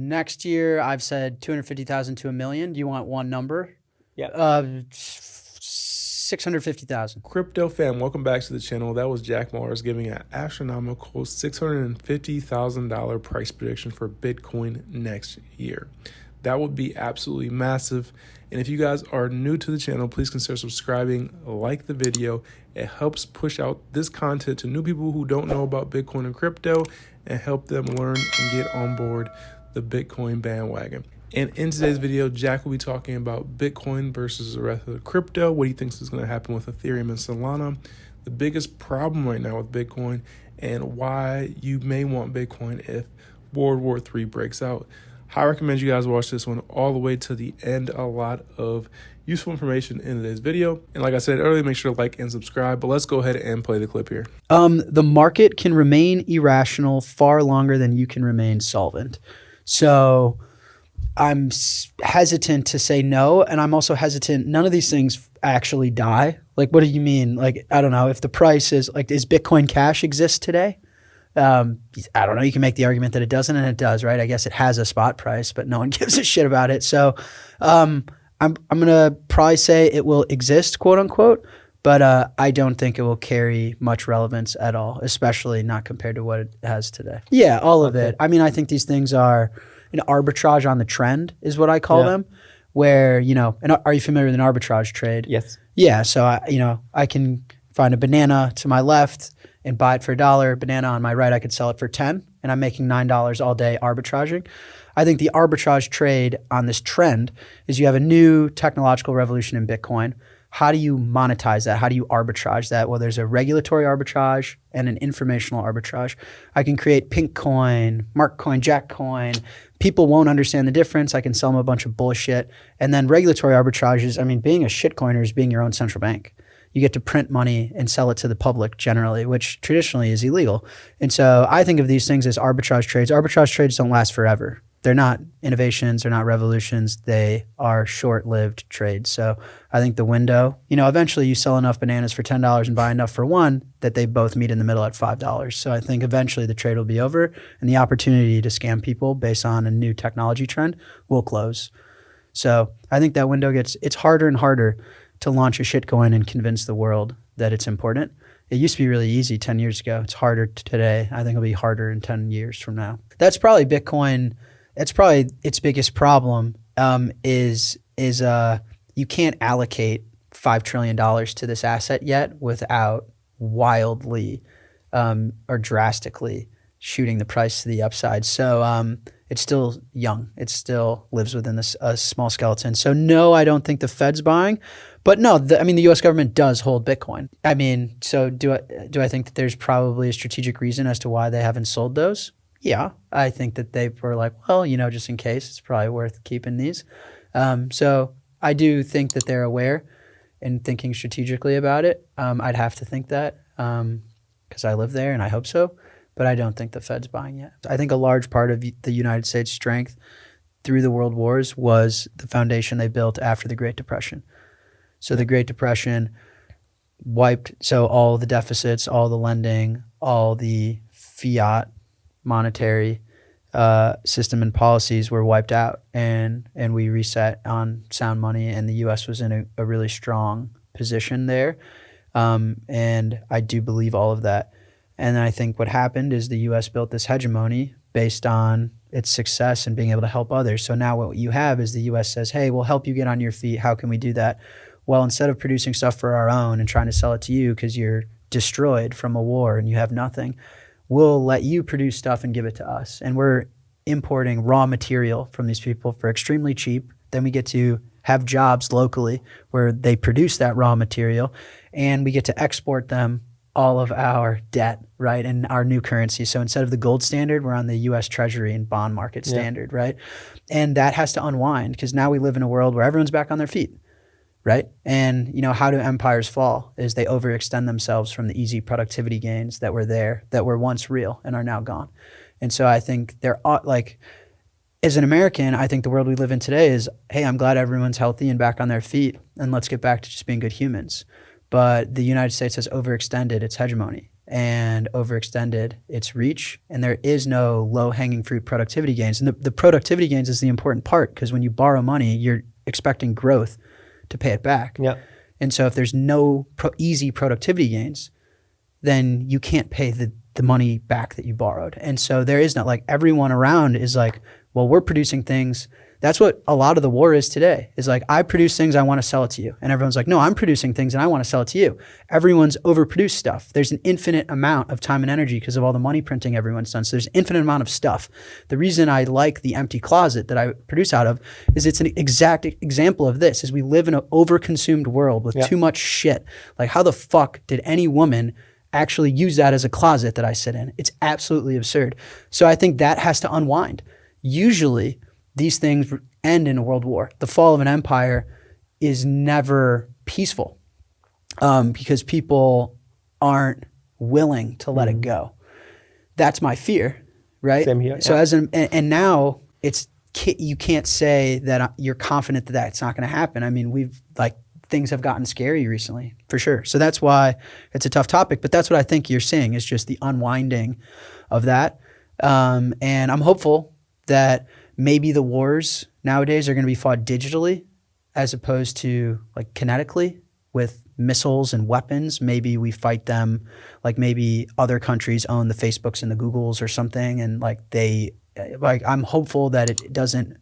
next year, I've said 250,000 to $1 million. Do you want one number? Yeah. 650,000. Crypto fam, welcome back to the channel. That was Jack Mars giving an astronomical $650,000 price prediction for Bitcoin next year. That would be absolutely massive. And if you guys are new to the channel, please consider subscribing, like the video. It helps push out this content to new people who don't know about Bitcoin and crypto and help them learn and get on board the Bitcoin bandwagon. And in today's video, Jack will be talking about Bitcoin versus the rest of the crypto, what he thinks is going to happen with Ethereum and Solana, the biggest problem right now with Bitcoin, and why you may want Bitcoin if World War III breaks out. I recommend you guys watch this one all the way to the end. A lot of useful information in today's video. And like I said earlier, make sure to like and subscribe. But let's go ahead and play the clip here. The market can remain irrational far longer than you can remain solvent. So I'm hesitant to say no, and I'm also hesitant. None of these things actually die. Like, what do you mean? Like, I don't know if the price is like, does Bitcoin Cash exist today? I don't know. You can make the argument that it doesn't, and it does, right? I guess it has a spot price, but no one gives a shit about it. So, I'm gonna probably say it will exist, quote unquote, but I don't think it will carry much relevance at all, especially not compared to what it has today. Yeah, all of it. I mean, I think these things are an arbitrage on the trend, is what I call them. Where, you know, and are you familiar with an arbitrage trade? Yes. Yeah. So I can find a banana to my left and buy it for $1, banana on my right, I could sell it for 10, and I'm making $9 all day arbitraging. I think the arbitrage trade on this trend is you have a new technological revolution in Bitcoin. How do you monetize that? How do you arbitrage that? Well, there's a regulatory arbitrage and an informational arbitrage. I can create pink coin, mark coin, jack coin. People won't understand the difference. I can sell them a bunch of bullshit. And then regulatory arbitrage is, I mean, being a shitcoiner is being your own central bank. You get to print money and sell it to the public generally, which traditionally is illegal. And so I think of these things as arbitrage trades. Arbitrage trades don't last forever. They're not innovations, they're not revolutions, they are short-lived trades. So I think the window, you know, eventually you sell enough bananas for $10 and buy enough for one that they both meet in the middle at $5. So I think eventually the trade will be over and the opportunity to scam people based on a new technology trend will close. So I think that window it's harder and harder to launch a shitcoin and convince the world that it's important. It used to be really easy 10 years ago. It's harder today. I think it'll be harder in 10 years from now. That's probably Bitcoin. It's probably its biggest problem is you can't allocate $5 trillion to this asset yet without wildly or drastically shooting the price to the upside. So it's still young. It still lives within a small skeleton. So no, I don't think the Fed's buying. But no, I mean, the U.S. government does hold Bitcoin. I mean, so do I think that there's probably a strategic reason as to why they haven't sold those? Yeah, I think that they were like, well, you know, just in case, it's probably worth keeping these. So I do think that they're aware and thinking strategically about it. I'd have to think that because I live there and I hope so. But I don't think the Fed's buying yet. I think a large part of the United States' strength through the world wars was the foundation they built after the Great Depression. So the Great Depression wiped, so all the deficits, all the lending, all the fiat monetary system and policies were wiped out, and we reset on sound money, and the U.S. was in a really strong position there. And I do believe all of that. And I think what happened is the U.S. built this hegemony based on its success and being able to help others. So now what you have is the U.S. says, hey, we'll help you get on your feet. How can we do that? Well, instead of producing stuff for our own and trying to sell it to you because you're destroyed from a war and you have nothing, we'll let you produce stuff and give it to us. And we're importing raw material from these people for extremely cheap. Then we get to have jobs locally where they produce that raw material, and we get to export them all of our debt, right, and our new currency. So instead of the gold standard, we're on the U.S. Treasury and bond market standard, right? And that has to unwind because now we live in a world where everyone's back on their feet, right? And you know, how do empires fall? Is they overextend themselves from the easy productivity gains that were there, that were once real and are now gone. And so I think there are, like, as an American, I think the world we live in today is, hey, I'm glad everyone's healthy and back on their feet, and let's get back to just being good humans. But the United States has overextended its hegemony, and overextended its reach, and there is no low-hanging fruit productivity gains. And the productivity gains is the important part, because when you borrow money, you're expecting growth to pay it back. Yeah. And so if there's no easy productivity gains, then you can't pay the money back that you borrowed. And so there is not, like, everyone around is like, well, we're producing things. That's what a lot of the war is today, is like, I produce things, I want to sell it to you. And everyone's like, no, I'm producing things and I want to sell it to you. Everyone's overproduced stuff. There's an infinite amount of time and energy because of all the money printing everyone's done. So there's an infinite amount of stuff. The reason I like the empty closet that I produce out of is it's an exact example of this, is we live in an overconsumed world with too much shit. Like, how the fuck did any woman actually use that as a closet that I sit in? It's absolutely absurd. So I think that has to unwind. Usually these things end in a world war. The fall of an empire is never peaceful because people aren't willing to let it go. That's my fear, right? Same here. So and now you can't say that you're confident that that's not going to happen. I mean, things have gotten scary recently, for sure. So that's why it's a tough topic. But that's what I think you're seeing, is just the unwinding of that. And I'm hopeful that maybe the wars nowadays are going to be fought digitally as opposed to, like, kinetically with missiles and weapons. Maybe we fight them, like, maybe other countries own the Facebooks and the Googles or something. And I'm hopeful that it doesn't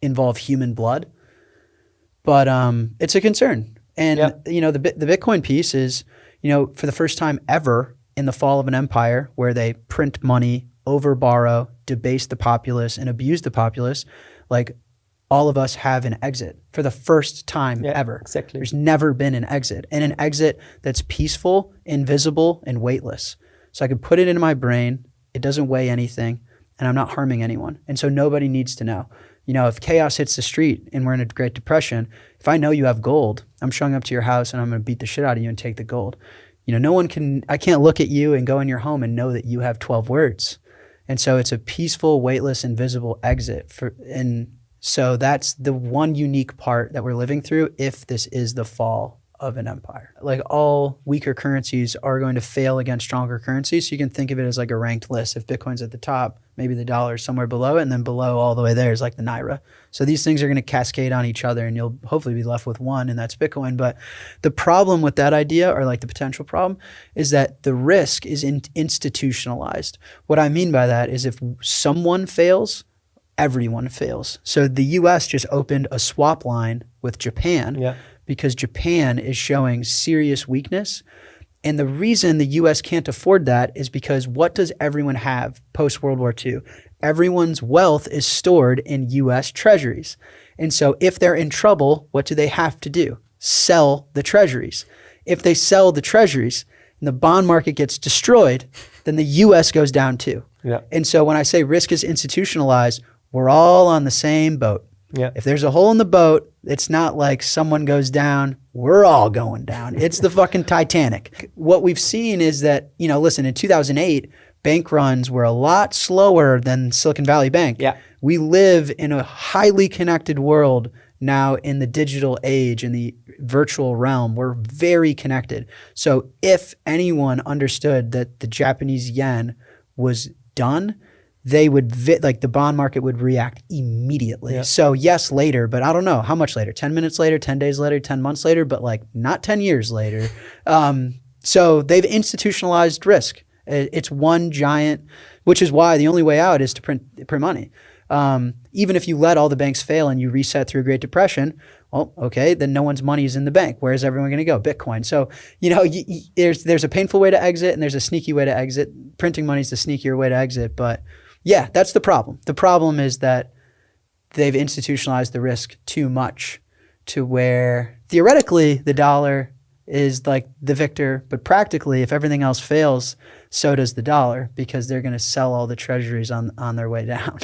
involve human blood. But it's a concern. And, the Bitcoin piece is, for the first time ever in the fall of an empire where they print money, overborrow, debase the populace, and abuse the populace, like, all of us have an exit for the first time ever. Exactly. There's never been an exit, and an exit that's peaceful, invisible, and weightless. So I can put it in my brain. It doesn't weigh anything, and I'm not harming anyone. And so nobody needs to know. If chaos hits the street and we're in a Great Depression, if I know you have gold, I'm showing up to your house and I'm going to beat the shit out of you and take the gold. I can't look at you and go in your home and know that you have 12 words. And so it's a peaceful, weightless, invisible exit. And so that's the one unique part that we're living through if this is the fall of an empire. Like, all weaker currencies are going to fail against stronger currencies. So you can think of it as like a ranked list. If Bitcoin's at the top, maybe the dollar is somewhere below it, and then below all the way there is like the Naira. So these things are going to cascade on each other, and you'll hopefully be left with one, and that's Bitcoin. But the problem with that idea, or like the potential problem, is that the risk is institutionalized. What I mean by that is if someone fails, everyone fails. So the US just opened a swap line with Japan because Japan is showing serious weakness. And the reason the US can't afford that is because what does everyone have post-World War II? Everyone's wealth is stored in US treasuries. And so if they're in trouble, what do they have to do? Sell the treasuries. If they sell the treasuries and the bond market gets destroyed, then the US goes down too. And so when I say risk is institutionalized, we're all on the same boat. If there's a hole in the boat, it's not like someone goes down, we're all going down. It's the fucking Titanic. What we've seen is that, listen, in 2008, bank runs were a lot slower than Silicon Valley Bank. We live in a highly connected world now in the digital age, in the virtual realm. We're very connected. So if anyone understood that the Japanese yen was done, they would the bond market would react immediately. So yes, later, but I don't know how much later, 10 minutes later, 10 days later, 10 months later, but like not 10 years later. So they've institutionalized risk. It's one giant, which is why the only way out is to print money. Even if you let all the banks fail and you reset through a Great Depression, well, okay, then no one's money is in the bank. Where is everyone going to go? Bitcoin. So, there's a painful way to exit and there's a sneaky way to exit. Printing money is the sneakier way to exit, but yeah, that's the problem. The problem is that they've institutionalized the risk too much to where theoretically the dollar is like the victor, but practically if everything else fails, so does the dollar because they're going to sell all the treasuries on their way down.